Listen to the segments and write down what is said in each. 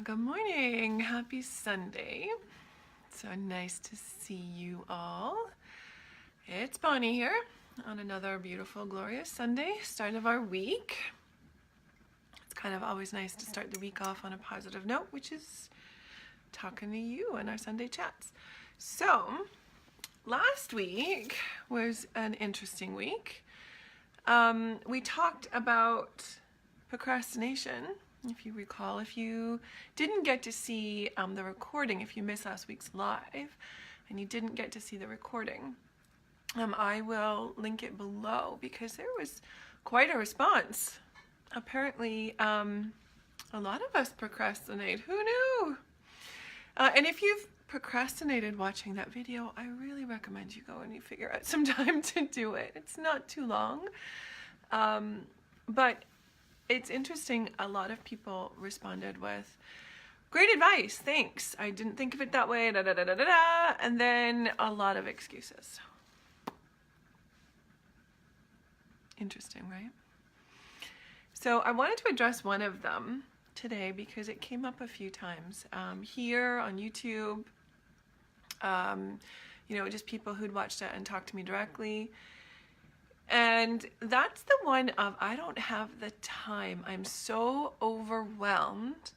Good morning. Happy Sunday. So nice to see you all. It's Bonnie here on another beautiful, glorious Sunday, start of our week. It's kind of always nice to start the week off on a positive note, which is talking to you in our Sunday chats. So, last week was an interesting week. We talked about procrastination. If you recall, if you didn't get to see the recording, if you missed last week's live and you didn't get to see the recording, I will link it below because there was quite a response. Apparently, a lot of us procrastinate. Who knew? And if you've procrastinated watching that video, I really recommend you go and you figure out some time to do it. It's not too long, but it's interesting. A lot of people responded with, "Great advice, thanks. I didn't think of it that way, da da da da da da," and then a lot of excuses. Interesting, right? So I wanted to address one of them today because it came up a few times here on YouTube. Just people who'd watched it and talked to me directly. And that's the one of, I don't have the time. I'm so overwhelmed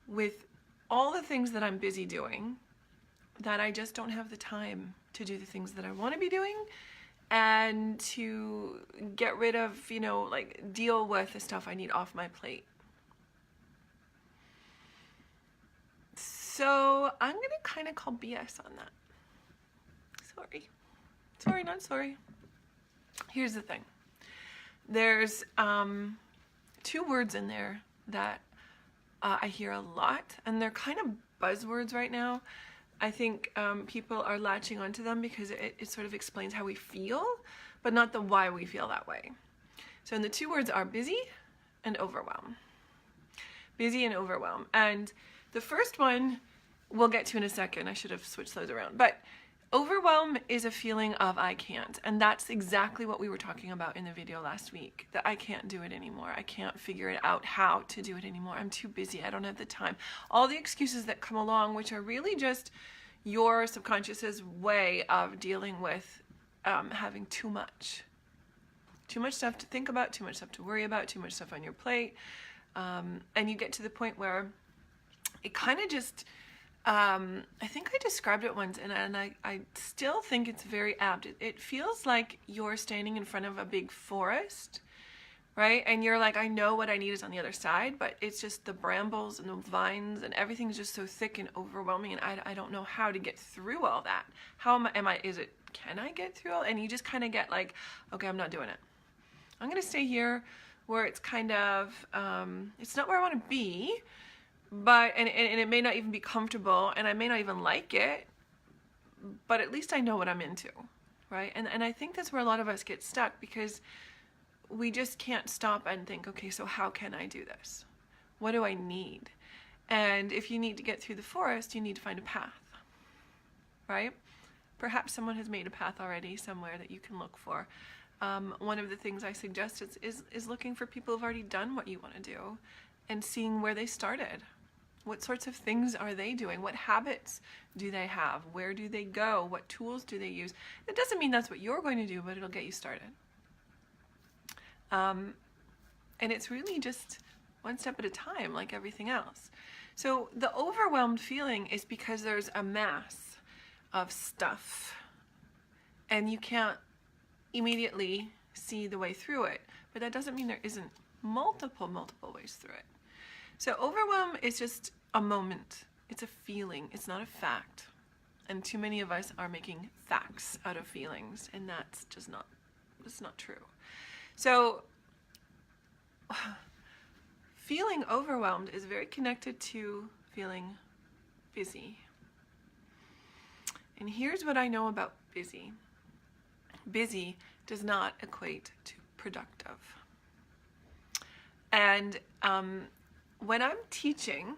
with all the things that I'm busy doing that I just don't have the time to do the things that I want to be doing and to get rid of, deal with the stuff I need off my plate. So I'm going to kind of call BS on that. Sorry, not sorry. Here's the thing. There's two words in there that I hear a lot, and they're kind of buzzwords right now. I think people are latching onto them because it sort of explains how we feel, but not the why we feel that way. So the two words are busy and overwhelm. Busy and overwhelm. And the first one we'll get to in a second. I should have switched those around. But overwhelm is a feeling of I can't, and that's exactly what we were talking about in the video last week, that I can't do it anymore. I can't figure it out how to do it anymore. I'm too busy. I don't have the time. All the excuses that come along, which are really just your subconscious's way of dealing with having too much stuff to think about, too much stuff to worry about, too much stuff on your plate, and you get to the point where it kind of just I think I described it once, and I still think it's very apt. It feels like you're standing in front of a big forest, right? And you're like, I know what I need is on the other side, but it's just the brambles and the vines and everything's just so thick and overwhelming, and I don't know how to get through all that. Can I get through all? And you just kind of get like, okay, I'm not doing it. I'm going to stay here where it's kind of, it's not where I want to be, but and it may not even be comfortable, and I may not even like it, but at least I know what I'm into, right? And I think that's where a lot of us get stuck, because we just can't stop and think, okay, so how can I do this? What do I need? And if you need to get through the forest, you need to find a path, right? Perhaps someone has made a path already somewhere that you can look for. One of the things I suggest is looking for people who've already done what you want to do and seeing where they started. What sorts of things are they doing? What habits do they have? Where do they go? What tools do they use? It doesn't mean that's what you're going to do, but it'll get you started. And it's really just one step at a time, like everything else. So the overwhelmed feeling is because there's a mass of stuff, and you can't immediately see the way through it. But that doesn't mean there isn't multiple ways through it. So overwhelm is just a moment. It's a feeling. It's not a fact. And too many of us are making facts out of feelings, and that's not true. So feeling overwhelmed is very connected to feeling busy. And here's what I know about busy. Busy does not equate to productive. And when I'm teaching,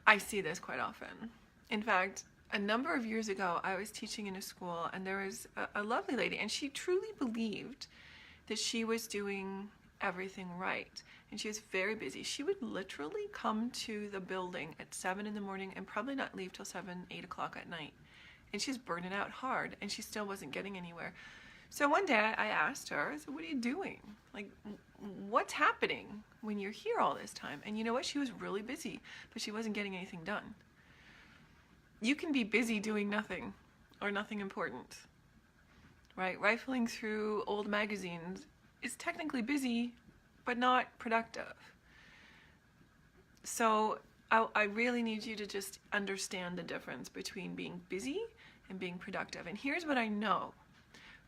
I see this quite often. In fact, a number of years ago, I was teaching in a school, and there was a lovely lady, and she truly believed that she was doing everything right. And she was very busy. She would literally come to the building at 7 in the morning and probably not leave till 7, 8 o'clock at night. And she's burning out hard, and she still wasn't getting anywhere. So one day I asked her, I said, what are you doing? Like, what's happening when you're here all this time? And you know what? She was really busy, but she wasn't getting anything done. You can be busy doing nothing or nothing important, right? Rifling through old magazines is technically busy, but not productive. So I really need you to just understand the difference between being busy and being productive. And here's what I know.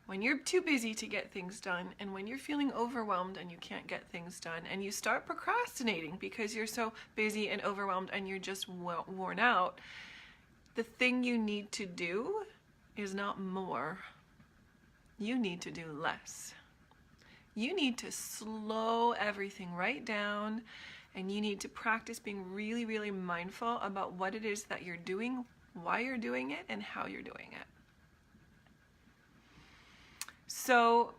When you're too busy to get things done, and when you're feeling overwhelmed and you can't get things done, and you start procrastinating because you're so busy and overwhelmed and you're just worn out, the thing you need to do is not more. You need to do less. You need to slow everything right down, and you need to practice being really, really mindful about what it is that you're doing, why you're doing it, and how you're doing it. So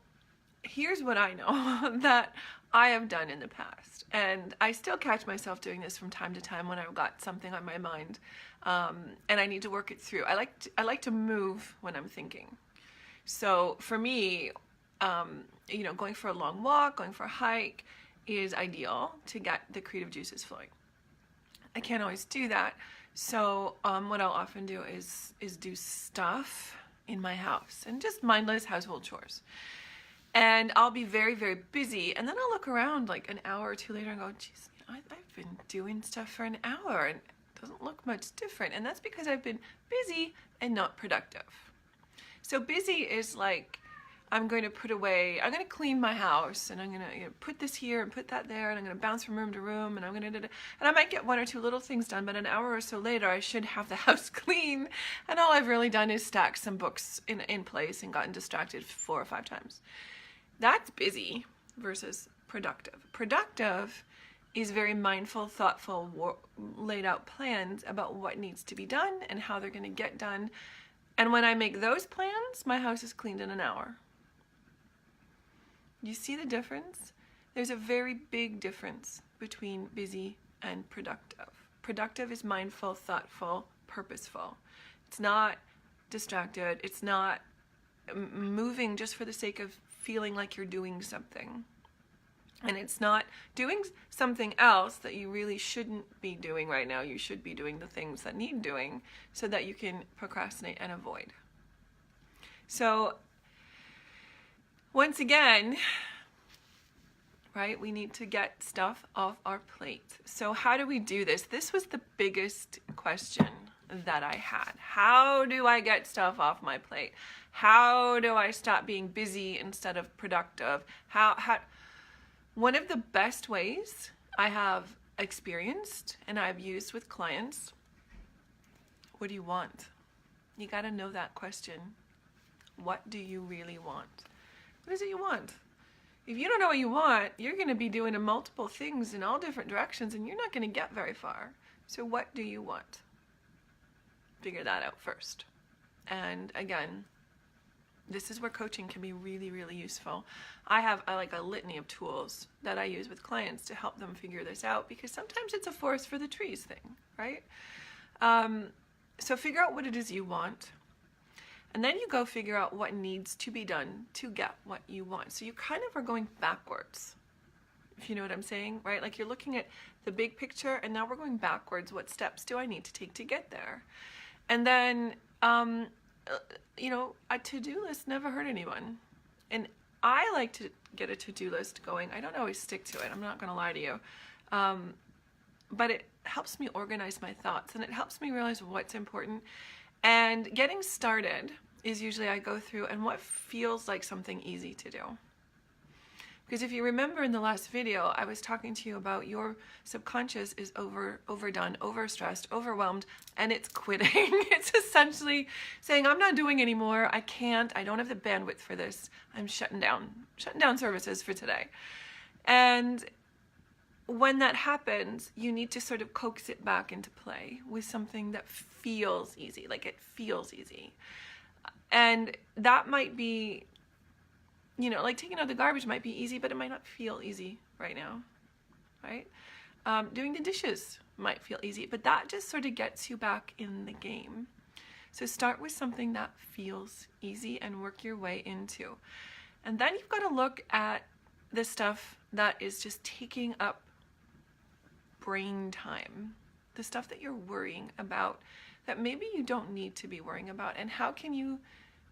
here's what I know that I have done in the past, and I still catch myself doing this from time to time when I've got something on my mind, and I need to work it through. I like to move when I'm thinking. So for me, going for a long walk, going for a hike is ideal to get the creative juices flowing. I can't always do that, so what I'll often do is do stuff in my house and just mindless household chores. And I'll be very, very busy, and then I'll look around like an hour or two later and go, geez, I've been doing stuff for an hour and it doesn't look much different. And that's because I've been busy and not productive. So busy is like, I'm going to clean my house, and I'm going to put this here and put that there, and I'm going to bounce from room to room, and and I might get one or two little things done, but an hour or so later I should have the house clean, and all I've really done is stack some books in place and gotten distracted 4 or 5 times. That's busy versus productive. Productive is very mindful, thoughtful, laid out plans about what needs to be done and how they're going to get done. And when I make those plans, my house is cleaned in an hour. You see the difference? There's a very big difference between busy and productive. Productive is mindful, thoughtful, purposeful. It's not distracted. It's not moving just for the sake of feeling like you're doing something. And it's not doing something else that you really shouldn't be doing right now. You should be doing the things that need doing so that you can procrastinate and avoid. So once again, right, we need to get stuff off our plate. So how do we do this? This was the biggest question that I had. How do I get stuff off my plate? How do I stop being busy instead of productive? One of the best ways I have experienced and I've used with clients, what do you want? You got to know that question. What do you really want? What is it you want? If you don't know what you want, you're going to be doing multiple things in all different directions, and you're not going to get very far. So what do you want? Figure that out first. And again, this is where coaching can be really, really useful. I have like a litany of tools that I use with clients to help them figure this out, because sometimes it's a forest for the trees thing, right? So figure out what it is you want. And then you go figure out what needs to be done to get what you want. So you kind of are going backwards, if you know what I'm saying, right? Like you're looking at the big picture, and now we're going backwards. What steps do I need to take to get there? And then, a to-do list never hurt anyone. And I like to get a to-do list going. I don't always stick to it. I'm not going to lie to you. But it helps me organize my thoughts, and it helps me realize what's important. And getting started is usually I go through and what feels like something easy to do. Because if you remember in the last video, I was talking to you about your subconscious is overdone, overstressed, overwhelmed, and it's quitting. It's essentially saying, I'm not doing anymore. I can't. I don't have the bandwidth for this. I'm shutting down services for today. And when that happens, you need to sort of coax it back into play with something that feels easy, like it feels easy. And that might be like taking out the garbage might be easy, but it might not feel easy right now, right? Doing the dishes might feel easy, but that just sort of gets you back in the game. So start with something that feels easy and work your way into. And then you've got to look at the stuff that is just taking up brain time, the stuff that you're worrying about that maybe you don't need to be worrying about, and how can you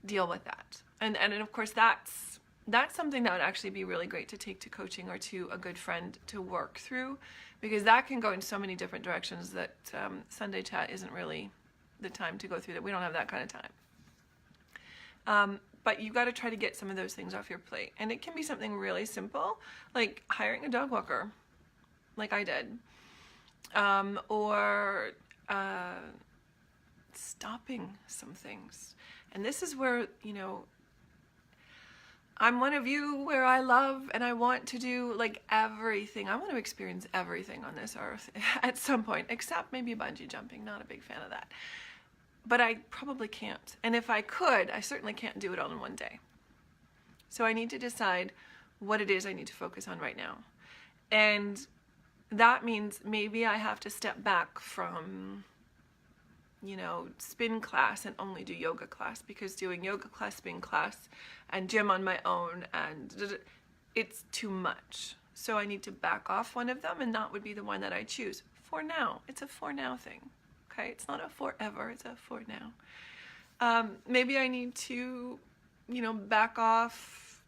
deal with that? And of course that's something that would actually be really great to take to coaching or to a good friend to work through, because that can go in so many different directions that Sunday chat isn't really the time to go through that. We don't have that kind of time. But you got to try to get some of those things off your plate. And it can be something really simple, like hiring a dog walker, like I did. Or stopping some things. And this is where, I'm one of you where I love and I want to do like everything. I want to experience everything on this earth at some point, except maybe bungee jumping. Not a big fan of that. But I probably can't. And if I could, I certainly can't do it all in one day. So I need to decide what it is I need to focus on right now. And that means maybe I have to step back from, spin class and only do yoga class, because doing yoga class, spin class, and gym on my own, and it's too much. So I need to back off one of them, and that would be the one that I choose for now. It's a for now thing. Okay, it's not a forever, it's a for now. Maybe I need to, back off.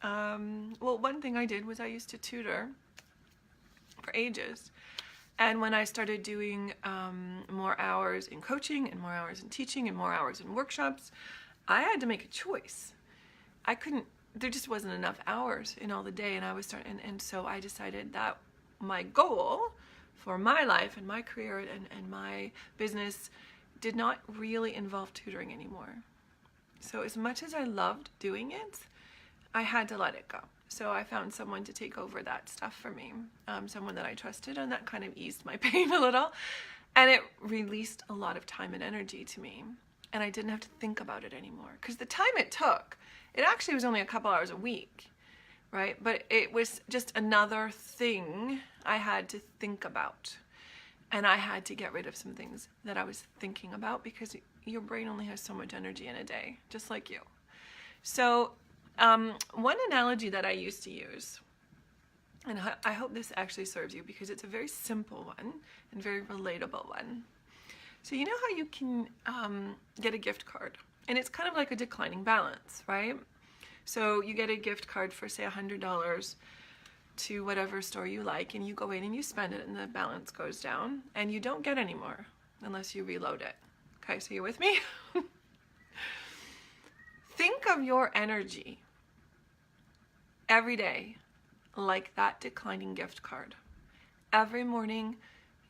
Well, one thing I did was I used to tutor for ages. And when I started doing more hours in coaching and more hours in teaching and more hours in workshops, I had to make a choice. There just wasn't enough hours in all the day, and I was and so I decided that my goal for my life and my career and my business did not really involve tutoring anymore. So as much as I loved doing it, I had to let it go. So I found someone to take over that stuff for me, someone that I trusted, and that kind of eased my pain a little. And it released a lot of time and energy to me. And I didn't have to think about it anymore. Because the time it took, it actually was only a couple hours a week, right? But it was just another thing I had to think about. And I had to get rid of some things that I was thinking about, because your brain only has so much energy in a day, just like you. So one analogy that I used to use, and I hope this actually serves you, because it's a very simple one and very relatable one. So you know how you can get a gift card, and it's kind of like a declining balance, right? So you get a gift card for, say, $100 to whatever store you like, and you go in and you spend it, and the balance goes down, and you don't get any more unless you reload it. Okay, so you're with me? Think of your energy every day like that declining gift card. Every morning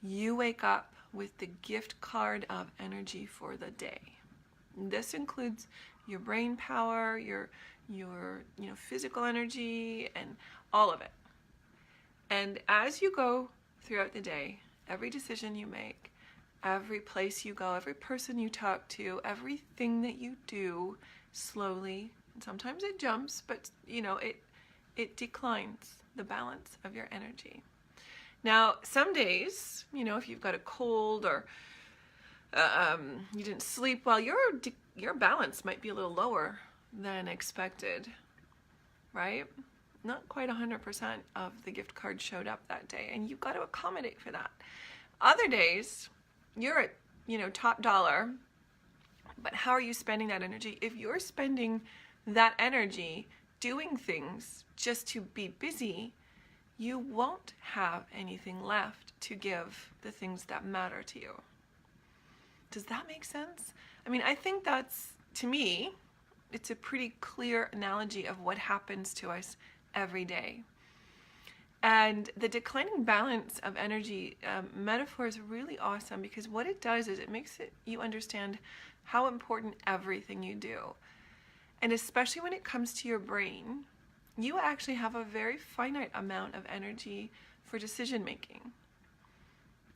you wake up with the gift card of energy for the day. This includes your brain power, your physical energy, and all of it. And as you go throughout the day, every decision you make, every place you go, every person you talk to, everything that you do, slowly, and sometimes it jumps, but it declines the balance of your energy. Now, some days, if you've got a cold or you didn't sleep well, your balance might be a little lower than expected, right? Not quite 100% of the gift card showed up that day, and you've got to accommodate for that. Other days, you're at, top dollar, but how are you spending that energy? If you're spending that energy doing things just to be busy, you won't have anything left to give the things that matter to you. Does that make sense? I mean, I think that's, to me, it's a pretty clear analogy of what happens to us every day. And the declining balance of energy metaphor is really awesome, because what it does is it makes you understand how important everything you do. And especially when it comes to your brain, you actually have a very finite amount of energy for decision making.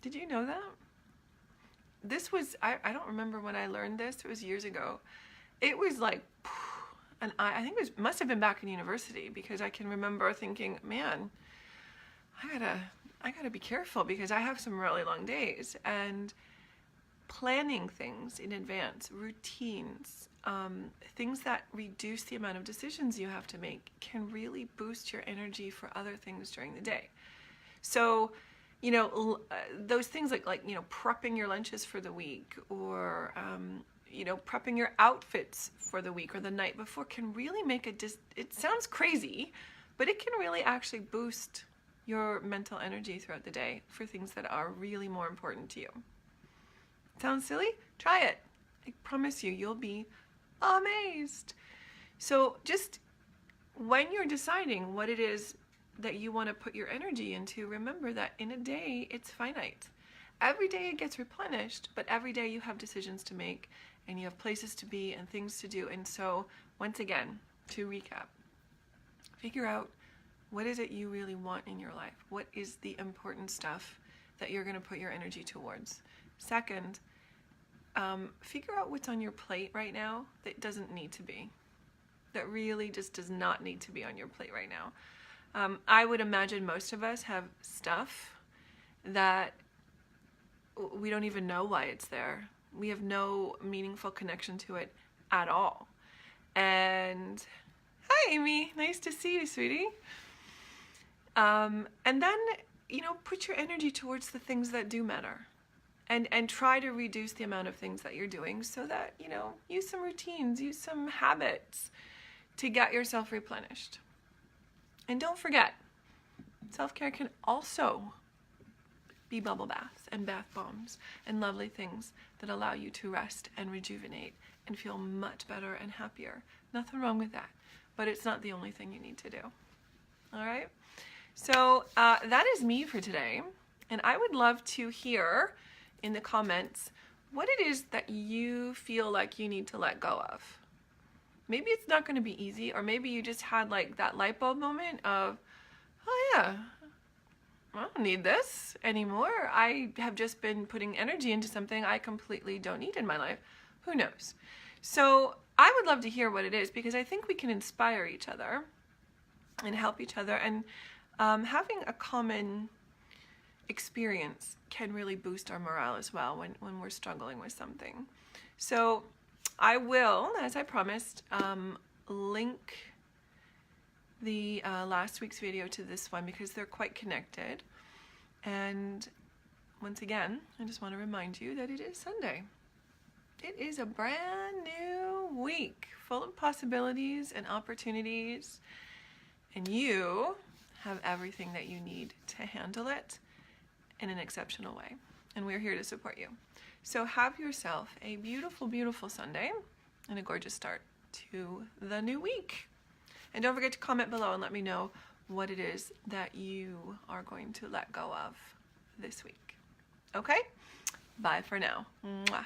Did you know that? This was, I don't remember when I learned this, it was years ago. It was like And I think it must have been back in university, because I can remember thinking, man, I gotta be careful because I have some really long days. And planning things in advance, routines, things that reduce the amount of decisions you have to make can really boost your energy for other things during the day. So, you know, those things like, you know, prepping your lunches for the week, or, you know, prepping your outfits for the week or the night before can really make it sounds crazy, but it can really actually boost your mental energy throughout the day for things that are really more important to you. Sounds silly? Try it. I promise you, you'll be amazed. So just when you're deciding what it is that you want to put your energy into, remember that in a day, it's finite. Every day it gets replenished, but every day you have decisions to make, and you have places to be and things to do. And so, once again, to recap, figure out what is it you really want in your life? What is the important stuff that you're going to put your energy towards? Second, figure out what's on your plate right now that doesn't need to be, that really just does not need to be on your plate right now. I would imagine most of us have stuff that we don't even know why it's there. We have no meaningful connection to it at all. And hi, Amy. Nice to see you, sweetie. And then, you know, put your energy towards the things that do matter. And try to reduce the amount of things that you're doing so that, you know, use some routines, use some habits to get yourself replenished. And don't forget, self-care can also be bubble baths and bath bombs and lovely things that allow you to rest and rejuvenate and feel much better and happier. Nothing wrong with that, but it's not the only thing you need to do. All right? So that is me for today. And I would love to hear in the comments what it is that you feel like you need to let go of. Maybe it's not going to be easy, or maybe you just had like that light bulb moment of, oh yeah, I don't need this anymore. I have just been putting energy into something I completely don't need in my life. Who knows? So I would love to hear what it is, because I think we can inspire each other and help each other, and having a common experience can really boost our morale as well when we're struggling with something. So I will, as I promised, link the last week's video to this one because they're quite connected. And once again, I just want to remind you that it is Sunday. It is a brand new week full of possibilities and opportunities, and you have everything that you need to handle it in an exceptional way, and we're here to support you. So have yourself a beautiful, beautiful Sunday and a gorgeous start to the new week. And don't forget to comment below and let me know what it is that you are going to let go of this week. Okay? Bye for now. Mwah.